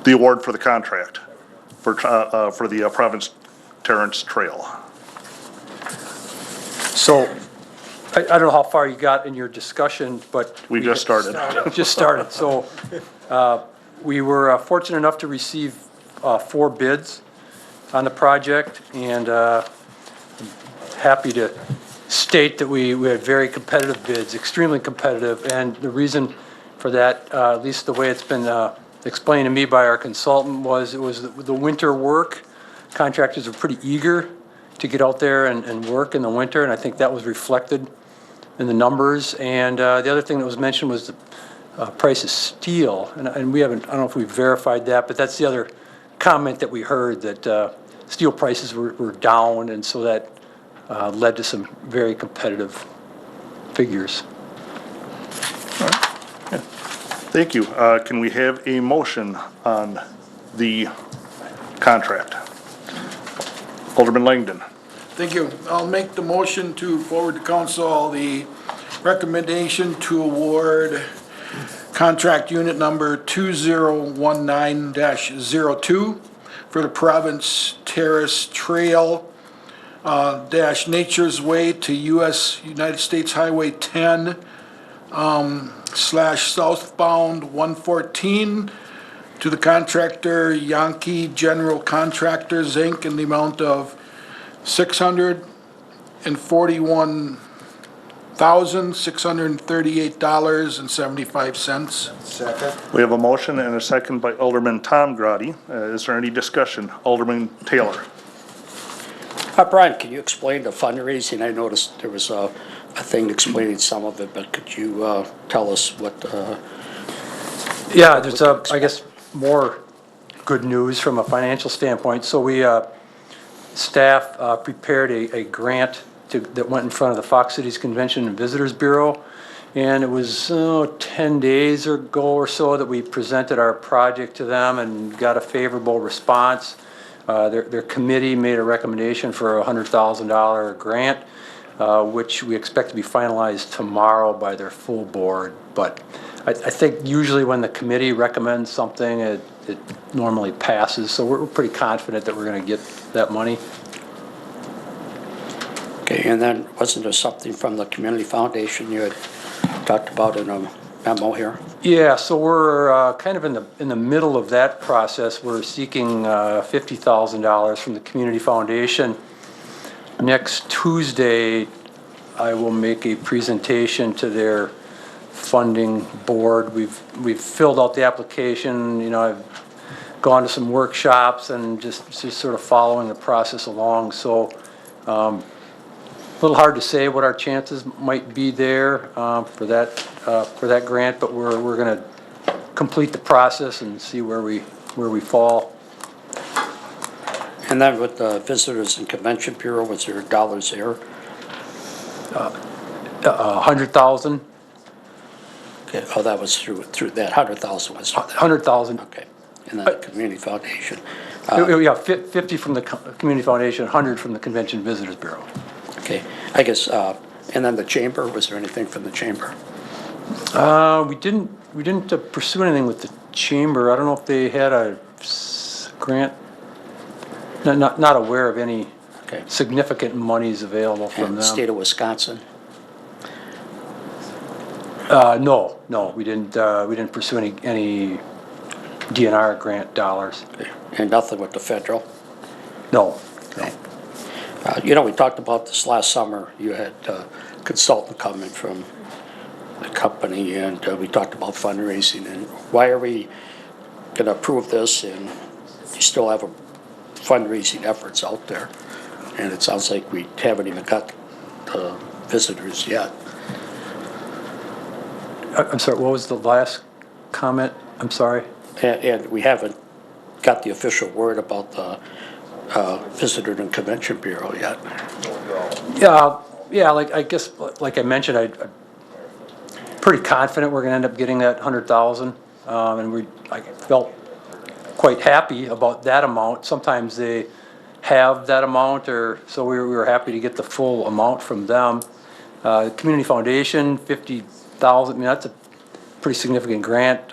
the award for the contract for the Province Terrence Trail. So, I don't know how far you got in your discussion, but. We just started. Just started. So, we were fortunate enough to receive 4 bids on the project, and happy to state that we had very competitive bids, extremely competitive, and the reason for that, at least the way it's been explained to me by our consultant, was it was the winter work. Contractors were pretty eager to get out there and work in the winter, and I think that was reflected in the numbers. And the other thing that was mentioned was the price of steel, and we haven't, I don't know if we've verified that, but that's the other comment that we heard, that steel prices were down, and so that led to some very competitive figures. Thank you. Can we have a motion on the contract? Alderman Langdon. Thank you. I'll make the motion to forward to council the recommendation to award contract unit number 2019-02 for the Province Terrace Trail dash Nature's Way to United States Highway 10 / southbound 114 to the contractor Yankee General Contractors, Inc. in the amount of $641,638.75. Second. We have a motion and a second by Alderman Tom Grady. Is there any discussion? Alderman Taylor. Brian, can you explain the fundraising? I noticed there was a thing explaining some of it, but could you tell us what? Yeah, there's I guess more good news from a financial standpoint. So we staff prepared a grant that went in front of the Fox Cities Convention and Visitors Bureau, and it was 10 days ago or so that we presented our project to them and got a favorable response. Their committee made a recommendation for a $100,000 grant, which we expect to be finalized tomorrow by their full board. But I think usually when the committee recommends something, it normally passes. So we're pretty confident that we're going to get that money. Okay, and then wasn't there something from the Community Foundation you had talked about in a memo here? Yeah, so we're kind of in the middle of that process. We're seeking $50,000 from the Community Foundation. Next Tuesday, I will make a presentation to their funding board. We've filled out the application. You know, I've gone to some workshops and just sort of following the process along. So a little hard to say what our chances might be there for that grant, but we're going to complete the process and see where we fall. And then with the Visitors and Convention Bureau, was there dollars there? 100,000. Okay. Oh, that was through that 100,000 was. 100,000. Okay, and then the Community Foundation. Yeah, 50 from the Community Foundation, 100 from the Convention Visitors Bureau. Okay, I guess, and then the chamber, was there anything from the chamber? We didn't pursue anything with the chamber. I don't know if they had a grant. Not aware of any Okay. significant monies available from And the them. state of Wisconsin? No, we didn't pursue any DNR grant dollars. Okay. And nothing with the federal? No. Okay. You know, we talked about this last summer. You had a consultant come in from the company, and we talked about fundraising. And why are we going to approve this, and you still have fundraising efforts out there? And it sounds like we haven't even got the visitors yet. I'm sorry, what was the last comment? I'm sorry. And we haven't got the official word about the Visitor and Convention Bureau yet. Yeah, like I guess, like I mentioned, I'm pretty confident we're going to end up getting that 100,000, and I felt quite happy about that amount. Sometimes they have that amount, so we were happy to get the full amount from them. Community Foundation, 50,000. I mean, that's a pretty significant grant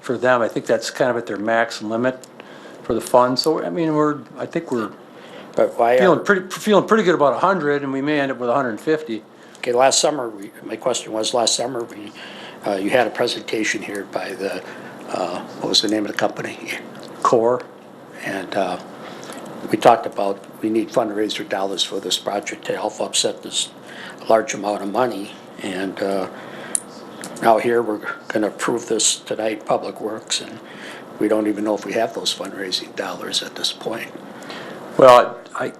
for them. I think that's kind of at their max limit for the fund. So, I mean, I think we're But why, feeling pretty good about 100, and we may end up with 150. okay, last summer, my question was, last summer, you had a presentation here by what was the name of the company? Core. And we talked about, we need fundraiser dollars for this project to help offset this large amount of money. And now here, we're gonna approve this tonight, Public Works, and we don't even know if we have those fundraising dollars at this point. Well, I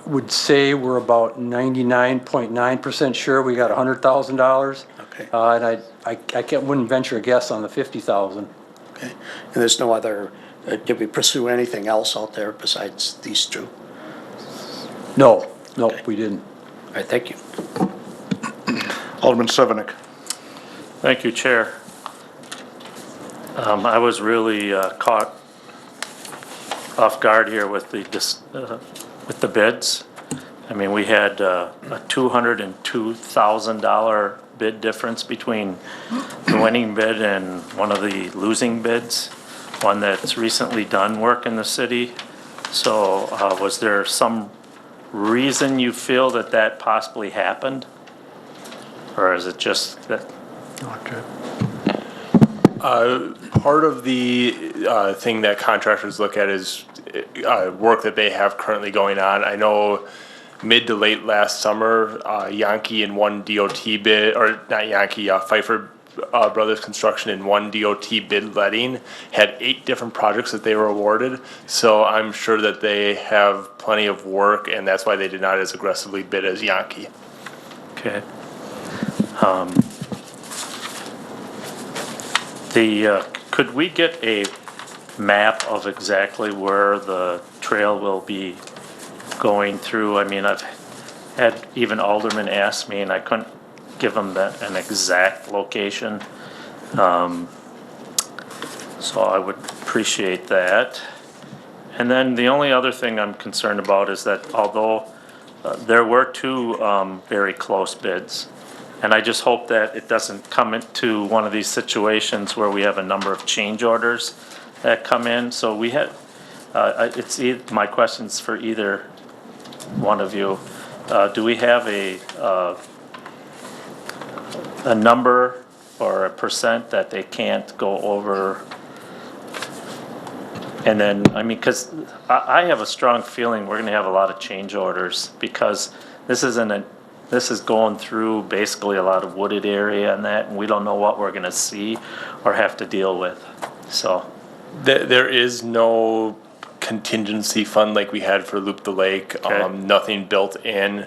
would say we're about 99.9% sure we got $100,000. Okay. And wouldn't venture a guess on the 50,000. Okay, and there's no other, did we pursue anything else out there besides these two? No, Okay. we didn't. All right, thank you. Alderman Sevenick. Thank you, Chair. I was really caught off guard here with the bids. I mean, we had a $202,000 bid difference between the winning bid and one of the losing bids, one that's recently done work in the city. So was there some reason you feel that possibly happened? Or is it just that? Part of the thing that contractors look at is work that they have currently going on. I know mid to late last summer, Yankee in one DOT bid, or not Yankee, Pfeiffer Brothers Construction in one DOT bid letting had 8 different projects that they were awarded. So I'm sure that they have plenty of work, and that's why they did not as aggressively bid as Yankee. Okay. Could we get a map of exactly where the trail will be going through? I mean, I've had even aldermen ask me, and I couldn't give them an exact location. So I would appreciate that. And then the only other thing I'm concerned about is that although there were 2 very close bids, and I just hope that it doesn't come into one of these situations where we have a number of change orders that come in. So we had, my question's for either one of you. Do we have a number or a percent that they can't go over? And then, I mean, because I have a strong feeling we're gonna have a lot of change orders, because this is going through basically a lot of wooded area and that, and we don't know what we're gonna see or have to deal with, so. There is no contingency fund like we had for Loop the Lake. Okay. Nothing built in.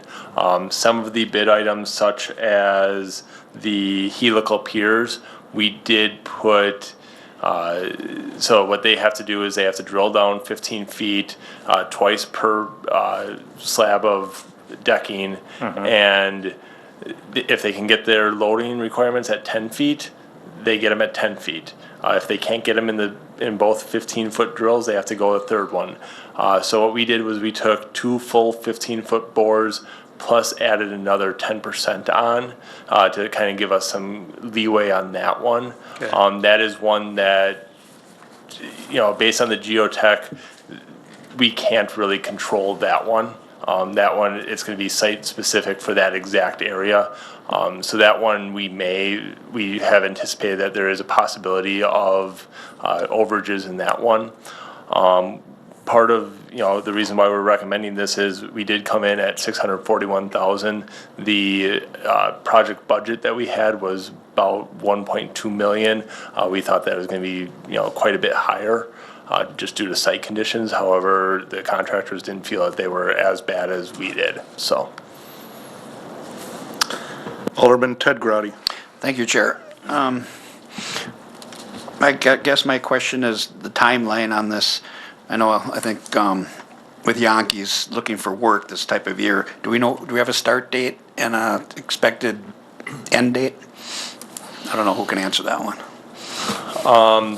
Some of the bid items, such as the helical piers, we did put. So what they have to do is they have to drill down 15 feet twice per slab of decking, and if they can get their loading requirements at 10 feet, they get them at 10 feet. If they can't get them in both 15-foot drills, they have to go a third one. So what we did was we took 2 full 15-foot bores plus added another 10% on to kind of give us some leeway on that one. Okay. That is one that, based on the geotech, we can't really control that one. That one, it's going to be site specific for that exact area. So that one, we have anticipated that there is a possibility of overages in that one. Part of, the reason why we're recommending this is we did come in at 641,000. The project budget that we had was about 1.2 million. We thought that was going to be, quite a bit higher. Just due to site conditions. However, the contractors didn't feel that they were as bad as we did, so. Alderman Ted Grady. Thank you, Chair. I guess my question is the timeline on this. I think with Yankees looking for work this type of year, do we have a start date and a expected end date? I don't know who can answer that one.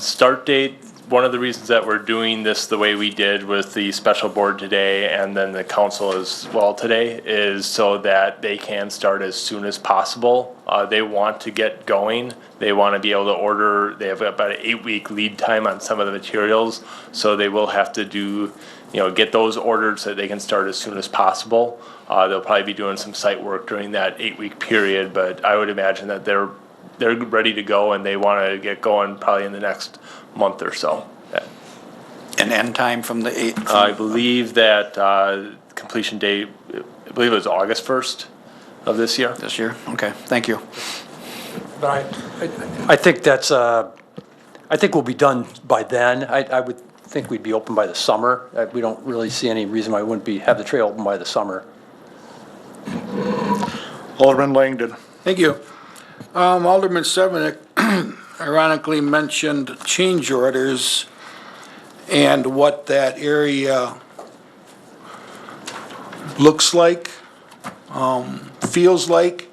Start date, one of the reasons that we're doing this the way we did with the special board today and then the council as well today is so that they can start as soon as possible. They want to get going. They want to be able to order. They have about an 8-week lead time on some of the materials. So they will have to do, get those ordered so that they can start as soon as possible. They'll probably be doing some site work during that 8-week period, but I would imagine that they're ready to go and they want to get going probably in the next month or so. An end time from the 8th? I believe that completion date, I believe it was August 1st of this year. This year? Okay, thank you. But I think that's, I think we'll be done by then. I would think we'd be open by the summer. We don't really see any reason why we wouldn't have the trail open by the summer. Alderman Langdon. Thank you. Alderman Sevenick ironically mentioned change orders and what that area looks like, feels like.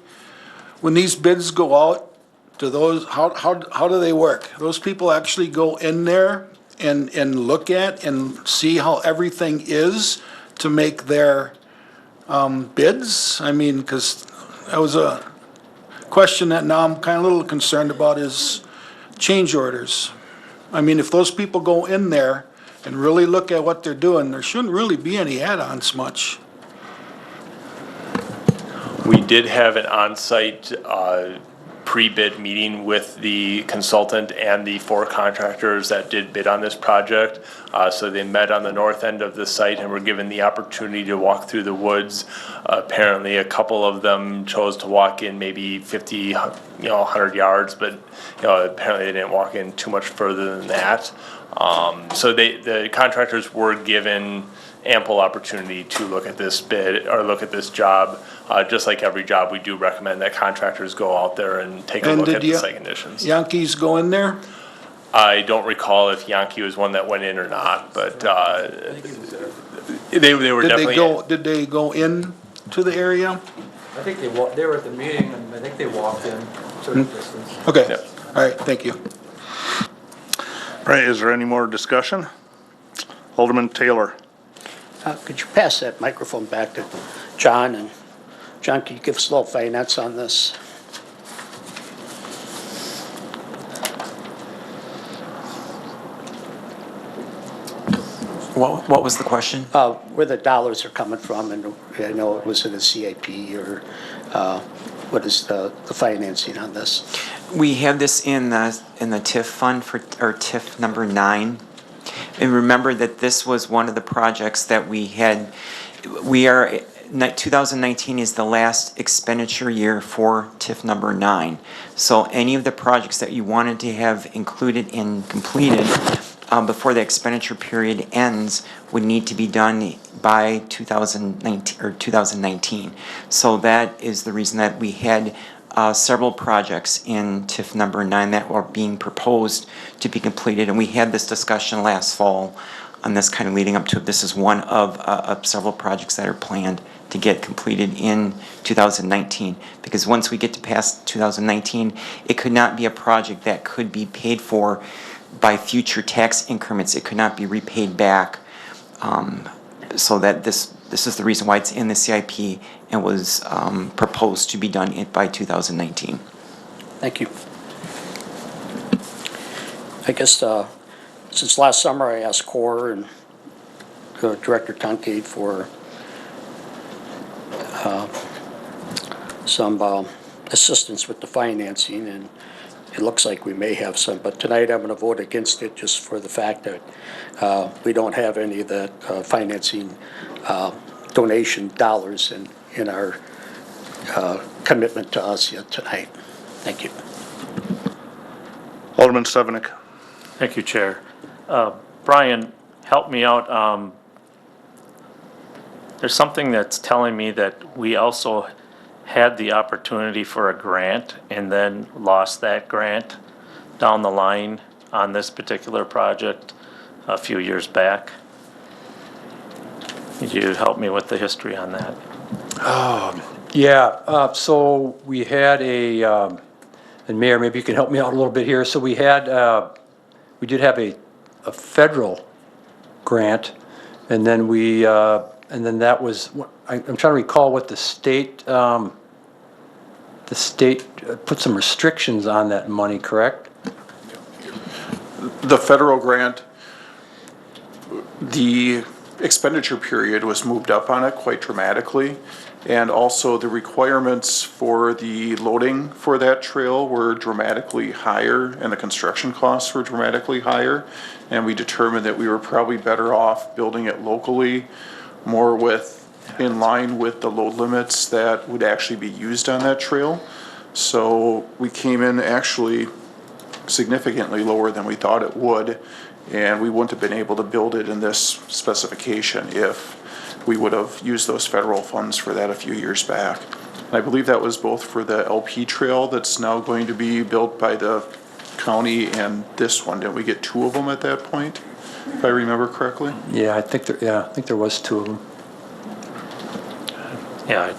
When these bids go out, do those, how do they work? Those people actually go in there and look at and see how everything is to make their bids? I mean, because that was a question that now I'm kind of a little concerned about is change orders. I mean, if those people go in there and really look at what they're doing, there shouldn't really be any add-ons much. We did have an on-site pre-bid meeting with the consultant and the 4 contractors that did bid on this project. So they met on the north end of the site and were given the opportunity to walk through the woods. Apparently, a couple of them chose to walk in maybe 50, 100 yards, but apparently they didn't walk in too much further than that. So the contractors were given ample opportunity to look at this bid or look at this job. Just like every job, we do recommend that contractors go out there and take a look at the site conditions. Yankees go in there? I don't recall if Yankee was one that went in or not, but they were definitely. Did they go in to the area? I think they were at the meeting and I think they walked in a certain distance. Okay, Yep. all right, thank you. All right, is there any more discussion? Alderman Taylor. Could you pass that microphone back to John? And John, can you give us a little finance on this? What was the question? Where the dollars are coming from, and I know it was in a CIP, or what is the financing on this? We have this in the TIF fund or TIF number 9. And remember that this was one of the projects that we had, 2019 is the last expenditure year for TIF number 9. So any of the projects that you wanted to have included and completed before the expenditure period ends would need to be done by 2019. So that is the reason that we had several projects in TIF number 9 that were being proposed to be completed. And we had this discussion last fall on this kind of leading up to it. This is one of several projects that are planned to get completed in 2019. Because once we get to past 2019, it could not be a project that could be paid for by future tax increments. It could not be repaid back. So that this is the reason why it's in the CIP and was proposed to be done by 2019. Thank you. I guess since last summer I asked Core and Director Kincaid for some assistance with the financing, and it looks like we may have some, but tonight I'm going to vote against it just for the fact that we don't have any of that financing donation dollars in our commitment to us yet tonight. Thank you. Alderman Sevenick. Thank you, Chair. Brian, help me out. There's something that's telling me that we also had the opportunity for a grant and then lost that grant down the line on this particular project a few years back. Could you help me with the history on that? Yeah, so we had and Mayor, maybe you can help me out a little bit here. So we did have a a federal grant, and then and then that was, I'm trying to recall what the state put some restrictions on that money, correct? The federal grant, the expenditure period was moved up on it quite dramatically. And also the requirements for the loading for that trail were dramatically higher and the construction costs were dramatically higher. And we determined that we were probably better off building it locally, more in line with the load limits that would actually be used on that trail. So we came in actually significantly lower than we thought it would, and we wouldn't have been able to build it in this specification if we would have used those federal funds for that a few years back. And I believe that was both for the LP trail that's now going to be built by the county and this one. Didn't we get two of them at that point, if I remember correctly? Yeah, I think there was two of them. Yeah.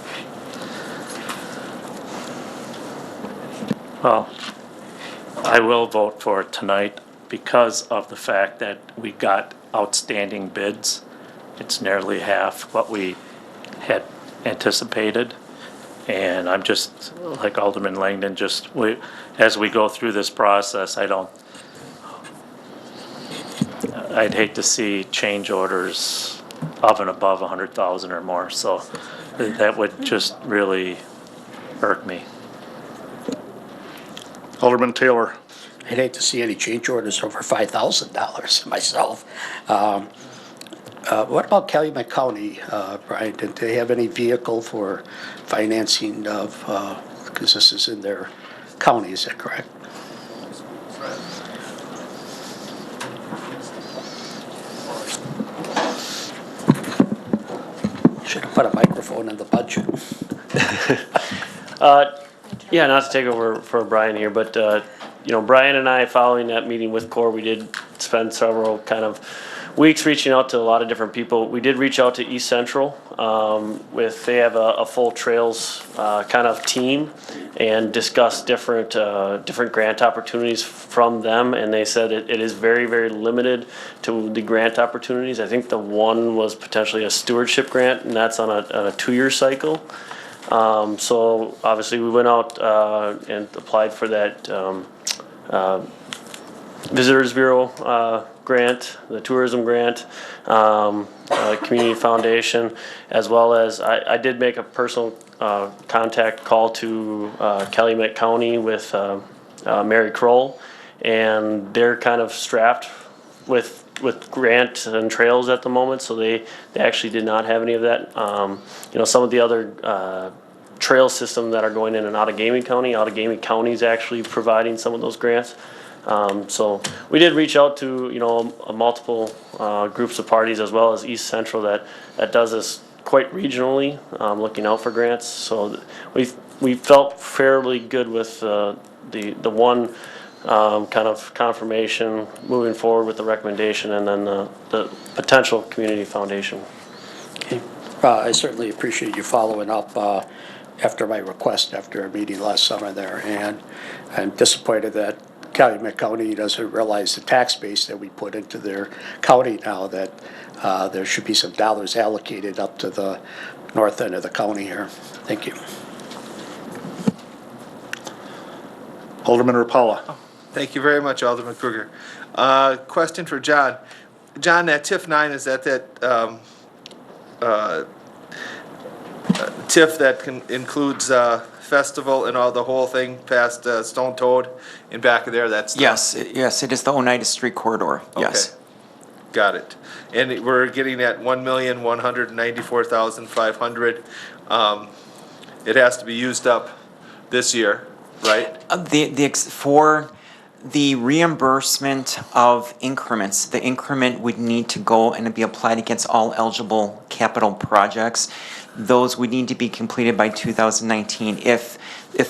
Well, I will vote for it tonight because of the fact that we got outstanding bids. It's nearly half what we had anticipated. And I'm just, like Alderman Langdon, as we go through this process, I'd hate to see change orders of and above 100,000 or more. So that would just really irk me. Alderman Taylor. I'd hate to see any change orders over $5,000 myself. What about Calumet County, Brian? Did they have any vehicle for financing of, because this is in their county, is that correct? Should have put a microphone in the budget. Yeah, not to take over for Brian here, but, Brian and I, following that meeting with Core, we did spend several kind of weeks reaching out to a lot of different people. We did reach out to East Central, they have a full trails, kind of team, and discuss different grant opportunities from them, and they said it is very, very limited to the grant opportunities. I think the one was potentially a stewardship grant, and that's on a 2-year cycle. So obviously we went out and applied for that Visitors Bureau grant, the tourism grant, community foundation, as well as I did make a personal contact call to Calumet County with Mary Kroll, and they're kind of strapped with grant and trails at the moment, so they actually did not have any of that. Some of the other trail systems that are going in and out of Gaming County is actually providing some of those grants. So we did reach out to, multiple groups of parties, as well as East Central that does this quite regionally, looking out for grants. So we felt fairly good with the one kind of confirmation moving forward with the recommendation, and then the potential community foundation. Okay. I certainly appreciate you following up after my request after a meeting last summer there, and I'm disappointed that Calumet County doesn't realize the tax base that we put into their county now, that there should be some dollars allocated up to the north end of the county here. Thank you. Alderman Rapala. Thank you very much, Alderman Kruger. Question for John. John, that TIF 9, is that TIF that includes festival and all the whole thing past Stone Toad in back of there? That's Yes, it is the Oneida Street corridor, yes. Okay. Got it. And we're getting at 1,194,500. It has to be used up this year, right? For the reimbursement of increments, the increment would need to go and be applied against all eligible capital projects. Those would need to be completed by 2019. If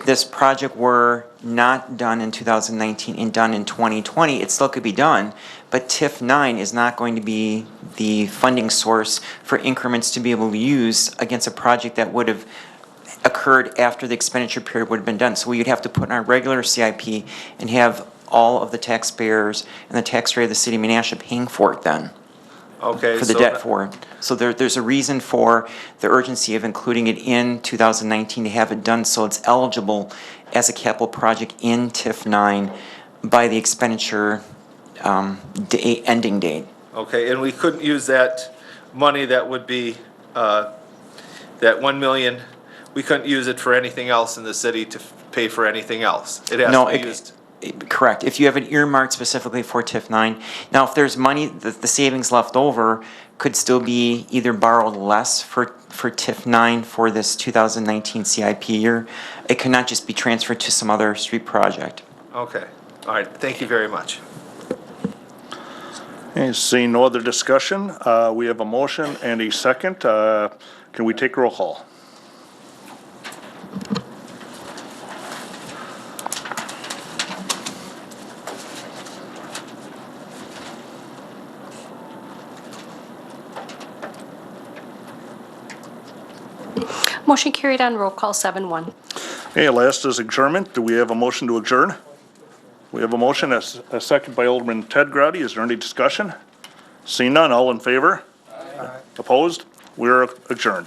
this project were not done in 2019 and done in 2020, it still could be done, but TIF 9 is not going to be the funding source for increments to be able to use against a project that would have occurred after the expenditure period would have been done. So we'd have to put in our regular CIP and have all of the taxpayers and the tax rate of the city of Menasha paying for it then, Okay, for the so debt for it. So there's a reason for the urgency of including it in 2019 to have it done so it's eligible as a capital project in TIF 9 by the expenditure ending date. Okay, and we couldn't use that money that would be, that 1 million, we couldn't use it for anything else in the city to pay for anything else. It has No, to be used. correct. If you have it earmarked specifically for TIF 9. Now, if there's money, the savings left over could still be either borrowed less for TIF 9 for this 2019 CIP year. It could not just be transferred to some other street project. Okay, all right, thank you very much. Okay, seeing no other discussion, we have a motion and a second. Can we take roll call? Motion carried on roll call 7-1. Okay, last is adjournment. Do we have a motion to adjourn? We have a motion, a second by Alderman Ted Grady. Is there any discussion? Seeing none, all in favor? Opposed? We're adjourned.